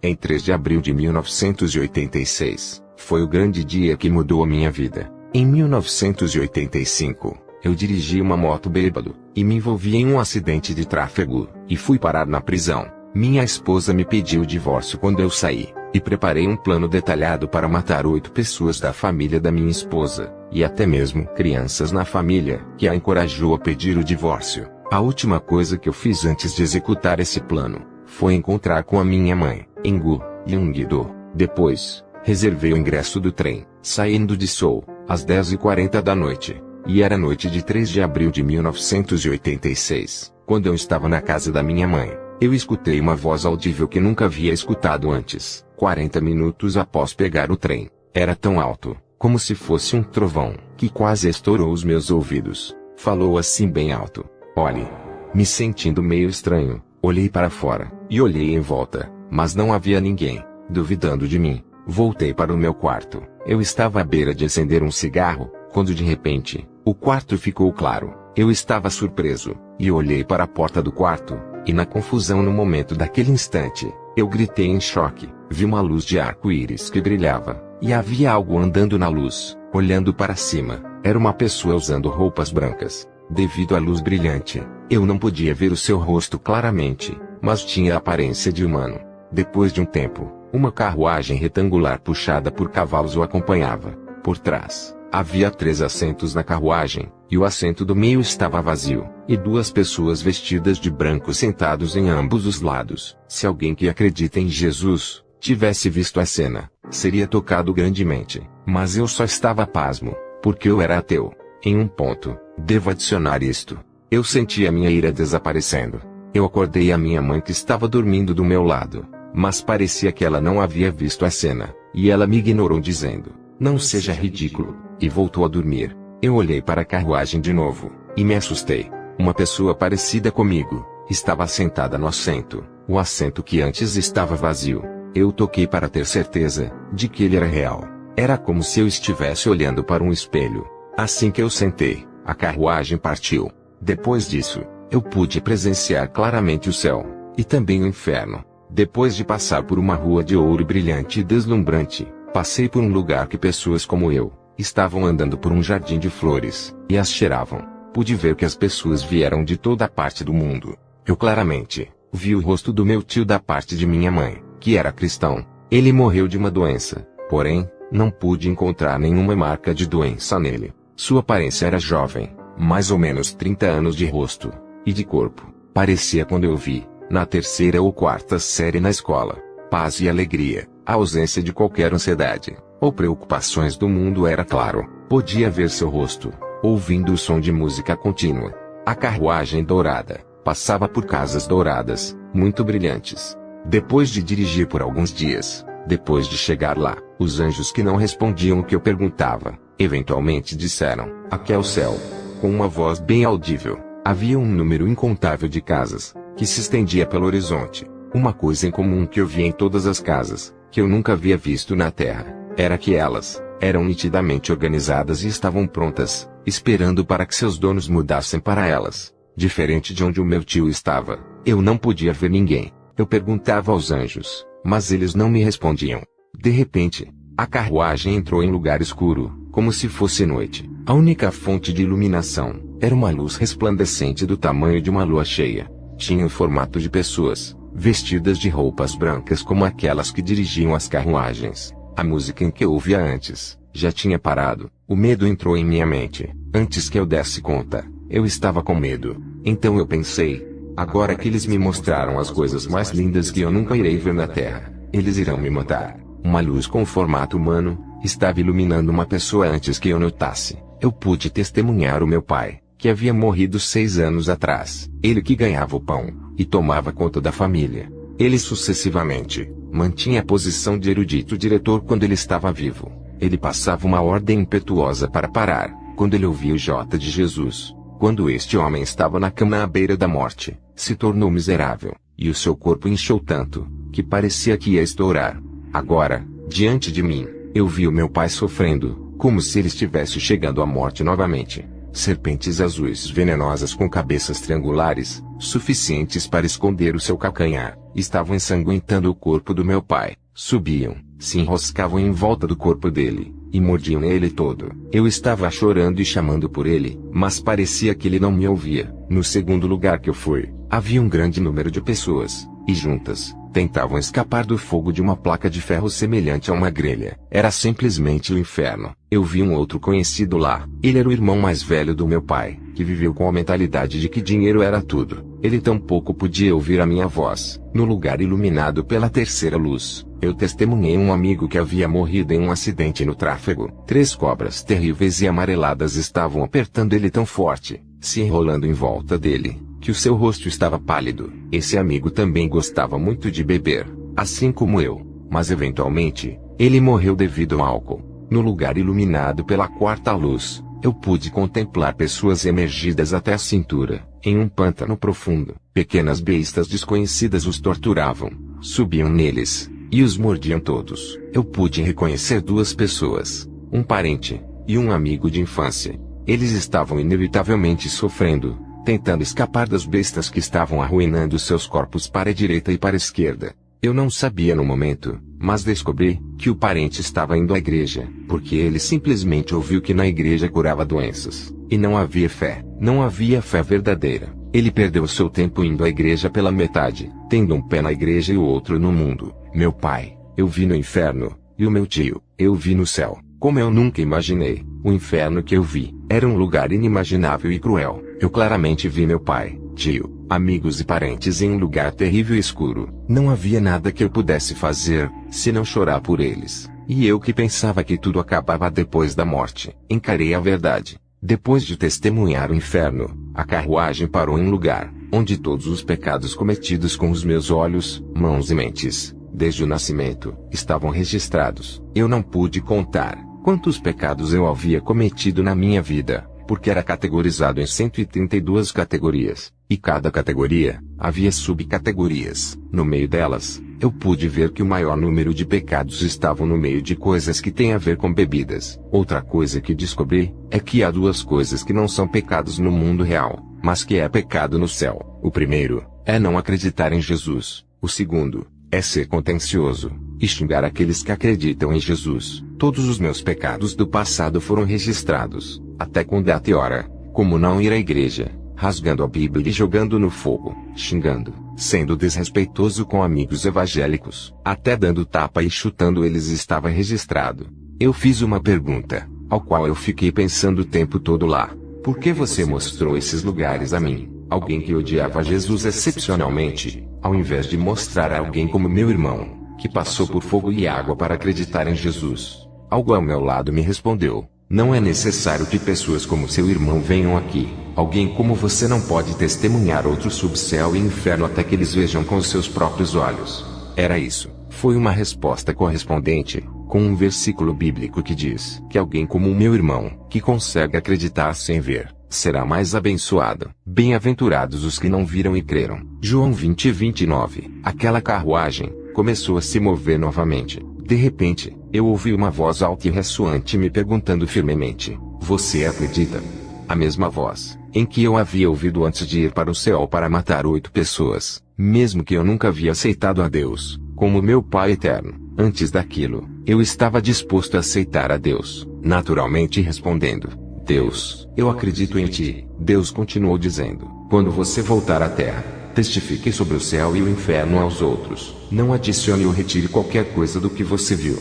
Em 3 de abril de 1986, foi o grande dia que mudou a minha vida. Em 1985, eu dirigi uma moto bêbado, e me envolvi em um acidente de tráfego, e fui parar na prisão. Minha esposa me pediu o divórcio quando eu saí, e preparei um plano detalhado para matar 8 pessoas da família da minha esposa, e até mesmo crianças na família, que a encorajou a pedir o divórcio. A última coisa que eu fiz antes de executar esse plano, foi encontrar com a minha mãe, em Gyeonggi-do. Depois, reservei o ingresso do trem, saindo de Seul, às 10h40 da noite. E era noite de 3 de abril de 1986, quando eu estava na casa da minha mãe. Eu escutei uma voz audível que nunca havia escutado antes, 40 minutos após pegar o trem. Era tão alto, como se fosse um trovão, que quase estourou os meus ouvidos. Falou assim bem alto: "Olhe." Me sentindo meio estranho, olhei para fora, e olhei em volta, mas não havia ninguém. Duvidando de mim, voltei para o meu quarto. Eu estava à beira de acender um cigarro, quando de repente, o quarto ficou claro. Eu estava surpreso, e olhei para a porta do quarto, e na confusão no momento daquele instante, eu gritei em choque. Vi uma luz de arco-íris que brilhava, e havia algo andando na luz, olhando para cima. Era uma pessoa usando roupas brancas. Devido à luz brilhante, eu não podia ver o seu rosto claramente, mas tinha a aparência de humano. Depois de um tempo, uma carruagem retangular puxada por cavalos o acompanhava. Por trás, havia 3 assentos na carruagem, e o assento do meio estava vazio, e 2 pessoas vestidas de branco sentados em ambos os lados. Se alguém que acredita em Jesus tivesse visto a cena, seria tocado grandemente, mas eu só estava pasmo, porque eu era ateu. Em um ponto, devo adicionar isto: eu senti a minha ira desaparecendo. Eu acordei a minha mãe que estava dormindo do meu lado, mas parecia que ela não havia visto a cena, e ela me ignorou dizendo: "Não seja ridículo", e voltou a dormir. Eu olhei para a carruagem de novo, e me assustei. Uma pessoa parecida comigo estava sentada no assento, o assento que antes estava vazio. Eu toquei para ter certeza de que ele era real. Era como se eu estivesse olhando para um espelho. Assim que eu sentei, a carruagem partiu. Depois disso, eu pude presenciar claramente o céu, e também o inferno. Depois de passar por uma rua de ouro brilhante e deslumbrante, passei por um lugar que pessoas como eu estavam andando por um jardim de flores, e as cheiravam. Pude ver que as pessoas vieram de toda a parte do mundo. Eu claramente vi o rosto do meu tio da parte de minha mãe, que era cristão. Ele morreu de uma doença, porém, não pude encontrar nenhuma marca de doença nele. Sua aparência era jovem, mais ou menos 30 anos de rosto, e de corpo. Parecia quando eu vi, na 3ª ou 4ª série na escola. Paz e alegria, a ausência de qualquer ansiedade ou preocupações do mundo era claro. Podia ver seu rosto, ouvindo o som de música contínua. A carruagem dourada passava por casas douradas, muito brilhantes. Depois de dirigir por alguns dias, depois de chegar lá, os anjos que não respondiam o que eu perguntava, eventualmente disseram: "Aqui é o céu." Com uma voz bem audível. Havia um número incontável de casas, que se estendia pelo horizonte. Uma coisa em comum que eu via em todas as casas, que eu nunca havia visto na Terra, era que elas eram nitidamente organizadas e estavam prontas, esperando para que seus donos mudassem para elas. Diferente de onde o meu tio estava, eu não podia ver ninguém. Eu perguntava aos anjos, mas eles não me respondiam. De repente, a carruagem entrou em lugar escuro, como se fosse noite. A única fonte de iluminação era uma luz resplandecente do tamanho de uma lua cheia. Tinha o formato de pessoas, vestidas de roupas brancas como aquelas que dirigiam as carruagens. A música em que eu ouvia antes já tinha parado. O medo entrou em minha mente. Antes que eu desse conta, eu estava com medo. Então eu pensei: agora que eles me mostraram as coisas mais lindas que eu nunca irei ver na Terra, eles irão me matar. Uma luz com formato humano estava iluminando uma pessoa antes que eu notasse. Eu pude testemunhar o meu pai, que havia morrido 6 anos atrás. Ele que ganhava o pão e tomava conta da família. Ele sucessivamente mantinha a posição de erudito diretor quando ele estava vivo. Ele passava uma ordem impetuosa para parar, quando ele ouvia o J de Jesus. Quando este homem estava na cama à beira da morte, se tornou miserável, e o seu corpo inchou tanto, que parecia que ia estourar. Agora, diante de mim, eu vi o meu pai sofrendo, como se ele estivesse chegando à morte novamente. serpentes azuis venenosas com cabeças triangulares, suficientes para esconder o seu calcanhar, estavam ensanguentando o corpo do meu pai, subiam, se enroscavam em volta do corpo dele, e mordiam nele todo. Eu estava chorando e chamando por ele, mas parecia que ele não me ouvia. No segundo lugar que eu fui, havia um grande número de pessoas, e juntas, tentavam escapar do fogo de uma placa de ferro semelhante a uma grelha. Era simplesmente o inferno. Eu vi um outro conhecido lá. Ele era o irmão mais velho do meu pai, que viveu com a mentalidade de que dinheiro era tudo. Ele tampouco podia ouvir a minha voz. No lugar iluminado pela terceira luz, eu testemunhei um amigo que havia morrido em um acidente no tráfego. 3 cobras terríveis e amareladas estavam apertando ele tão forte, se enrolando em volta dele, que o seu rosto estava pálido. Esse amigo também gostava muito de beber, assim como eu, mas eventualmente, ele morreu devido ao álcool. No lugar iluminado pela quarta luz, eu pude contemplar pessoas emergidas até a cintura, em um pântano profundo. Pequenas bestas desconhecidas os torturavam, subiam neles, e os mordiam todos. Eu pude reconhecer 2 pessoas, um parente, e um amigo de infância. Eles estavam inevitavelmente sofrendo, tentando escapar das bestas que estavam arruinando seus corpos para a direita e para a esquerda. Eu não sabia no momento, mas descobri que o parente estava indo à igreja, porque ele simplesmente ouviu que na igreja curava doenças, e não havia fé verdadeira. Ele perdeu seu tempo indo à igreja pela metade, tendo um pé na igreja e o outro no mundo. Meu pai, eu vi no inferno, e o meu tio, eu vi no céu, como eu nunca imaginei. O inferno que eu vi era um lugar inimaginável e cruel. Eu claramente vi meu pai, tio, amigos e parentes em um lugar terrível e escuro. Não havia nada que eu pudesse fazer, senão chorar por eles. E eu que pensava que tudo acabava depois da morte, encarei a verdade. Depois de testemunhar o inferno, a carruagem parou em um lugar, onde todos os pecados cometidos com os meus olhos, mãos e mentes, desde o nascimento, estavam registrados. Eu não pude contar quantos pecados eu havia cometido na minha vida, porque era categorizado em 132 categorias, e cada categoria, havia subcategorias. No meio delas, eu pude ver que o maior número de pecados estavam no meio de coisas que têm a ver com bebidas. Outra coisa que descobri, é que há 2 coisas que não são pecados no mundo real, mas que é pecado no céu. O primeiro, é não acreditar em Jesus. O segundo, é ser contencioso, e xingar aqueles que acreditam em Jesus. Todos os meus pecados do passado foram registrados, até com data e hora, como não ir à igreja, rasgando a Bíblia e jogando no fogo, xingando, sendo desrespeitoso com amigos evangélicos, até dando tapa e chutando eles estava registrado. Eu fiz uma pergunta, ao qual eu fiquei pensando o tempo todo lá. Por que você mostrou esses lugares a mim, alguém que odiava Jesus excepcionalmente, ao invés de mostrar a alguém como meu irmão, que passou por fogo e água para acreditar em Jesus? Algo ao meu lado me respondeu: não é necessário que pessoas como seu irmão venham aqui. Alguém como você não pode testemunhar outro subcéu e inferno até que eles vejam com os seus próprios olhos. Era isso. Foi uma resposta correspondente, com um versículo bíblico que diz que alguém como o meu irmão, que consegue acreditar sem ver, será mais abençoado. Bem-aventurados os que não viram e creram. João 20:29. Aquela carruagem começou a se mover novamente. De repente, eu ouvi uma voz alta e ressoante me perguntando firmemente: você acredita? A mesma voz, em que eu havia ouvido antes de ir para o céu para matar 8 pessoas, mesmo que eu nunca havia aceitado a Deus, como meu Pai eterno. Antes daquilo, eu estava disposto a aceitar a Deus, naturalmente respondendo: Deus, eu acredito em ti. Deus continuou dizendo: quando você voltar à terra, testifique sobre o céu e o inferno aos outros. Não adicione ou retire qualquer coisa do que você viu.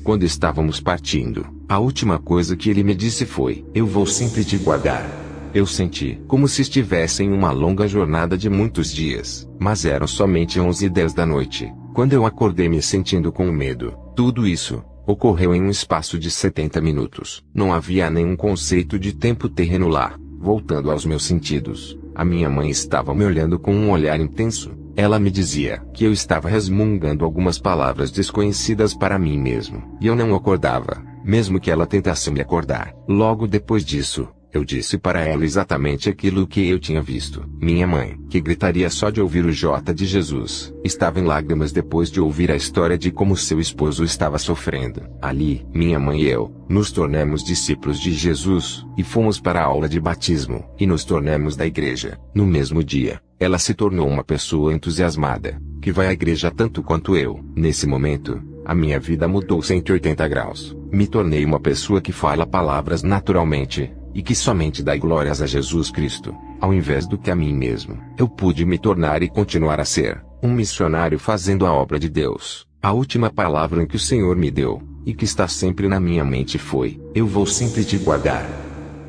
Quando estávamos partindo, a última coisa que ele me disse foi: eu vou sempre te guardar. Eu senti como se estivesse em uma longa jornada de muitos dias, mas eram somente 11:10 da noite, quando eu acordei me sentindo com medo. Tudo isso ocorreu em um espaço de 70 minutos. Não havia nenhum conceito de tempo terreno lá. Voltando aos meus sentidos, a minha mãe estava me olhando com um olhar intenso. Ela me dizia que eu estava resmungando algumas palavras desconhecidas para mim mesmo, e eu não acordava, mesmo que ela tentasse me acordar. Logo depois disso, Eu disse para ela exatamente aquilo que eu tinha visto. Minha mãe, que gritaria só de ouvir o J de Jesus, estava em lágrimas depois de ouvir a história de como seu esposo estava sofrendo. Ali, minha mãe e eu, nos tornamos discípulos de Jesus, e fomos para a aula de batismo, e nos tornamos da igreja. No mesmo dia, ela se tornou uma pessoa entusiasmada, que vai à igreja tanto quanto eu. Nesse momento, a minha vida mudou 180 graus. Me tornei uma pessoa que fala palavras naturalmente, e que somente dá glórias a Jesus Cristo, ao invés do que a mim mesmo. Eu pude me tornar e continuar a ser um missionário fazendo a obra de Deus. A última palavra que o Senhor me deu, e que está sempre na minha mente foi: eu vou sempre te guardar.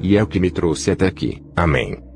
E é o que me trouxe até aqui. Amém.